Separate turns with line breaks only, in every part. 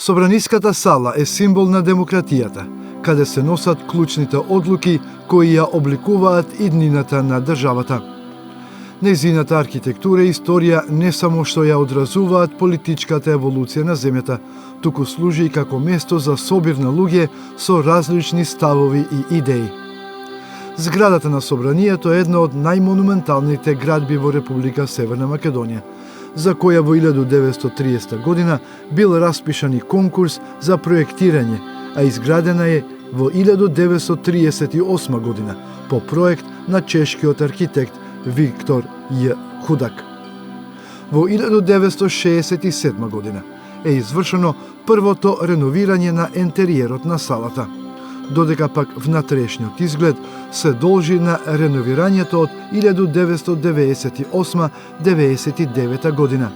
Собраниската сала е символ на демократијата, каде се носат клучните одлуки кои ја обликуваат иднината на државата. Нејзината архитектура и историја не само што ја одразуваат политичката еволуција на земјата, туку служи и како место за собир на луѓе со различни ставови и идеи. Зградата на Собранието е една од најмонументалните градби во Република Северна Македонија, за која во 1930 година бил распишан и конкурс за проектирање, а изградена е во 1938 година по проект на чешкиот архитект Виктор Ј. Худак. Во 1967 година е извршено првото реновирање на ентериерот на салата, додека пак внатрешниот изглед се должи на реновирањето од 1998-99 година,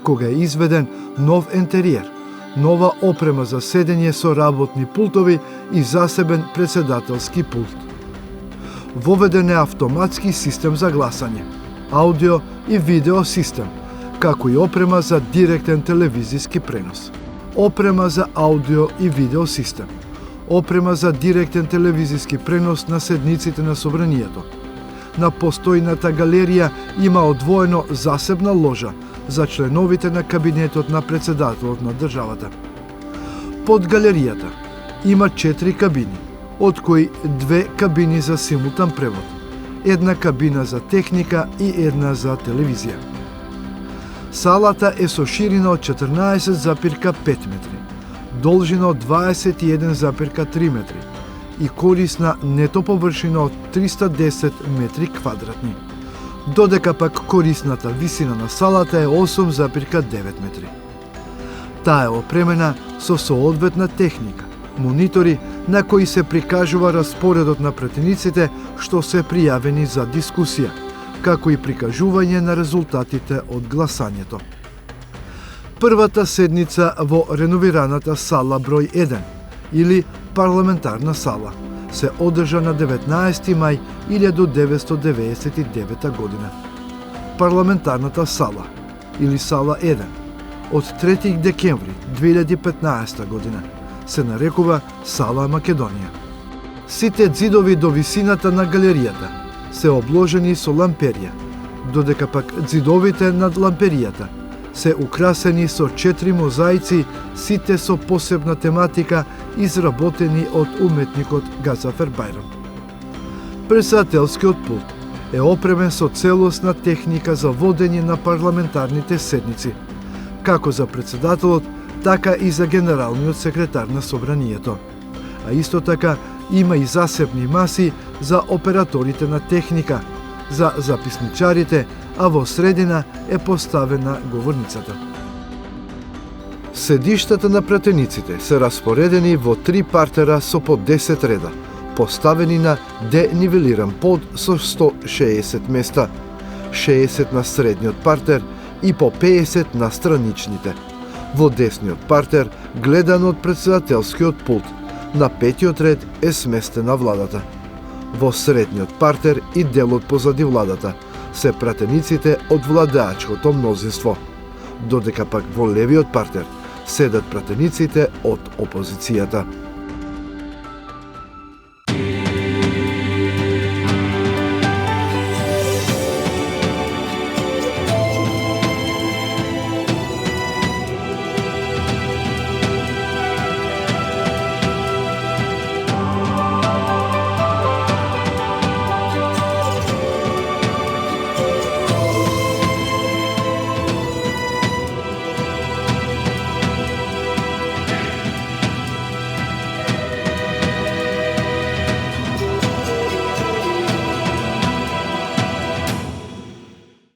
кога е изведен нов ентериер, нова опрема за седење со работни пултови и засебен председателски пулт. Воведен е автоматски систем за гласање, аудио и видео систем, како и опрема за директен телевизиски пренос, опрема за аудио и видео систем, опрема за директен телевизиски пренос на седниците на Собранието. На постојната галерија има одвоено засебна ложа за членовите на кабинетот на председателот на државата. Под галеријата има 4 кабини, од кои 2 кабини за симултан превод, една кабина за техника и една за телевизија. Салата е со ширина од 14,5 метри, должина од 21,3 метри и корисна нето површина од 310 метри квадратни, додека пак корисната висина на салата е 8,9 метри. Таа е опремена со соодветна техника, монитори на кои се прикажува распоредот на пратениците што се пријавени за дискусија, како и прикажување на резултатите од гласањето. Првата седница во реновираната сала број 1, или парламентарна сала, се одржа на 19 мај 1999 година. Парламентарната сала, или сала 1, од 3 декември 2015 година, се нарекува Сала Македонија. Сите ѕидови до висината на галеријата се обложени со ламперија, додека пак ѕидовите над ламперијата се украсени со 4 мозаици, сите со посебна тематика, изработени од уметникот Газафер Бајрам. Председателскиот пулт е опремен со целосна техника за водење на парламентарните седници, како за председателот, така и за генералниот секретар на Собранието. А исто така има и засебни маси за операторите на техника, за записничарите, а во средина е поставена говорницата. Седиштата на пратениците се распоредени во 3 партера со по 10 реда, поставени на денивелиран под со 160 места, 60 на средниот партер и по 50 на страничните. Во десниот партер, гледан од председателскиот пулт, на 5-тиот ред е сместена владата. Во средниот партер и делот позади владата се пратениците од владеачкото мнозинство, додека пак во левиот партер седат пратениците од опозицијата.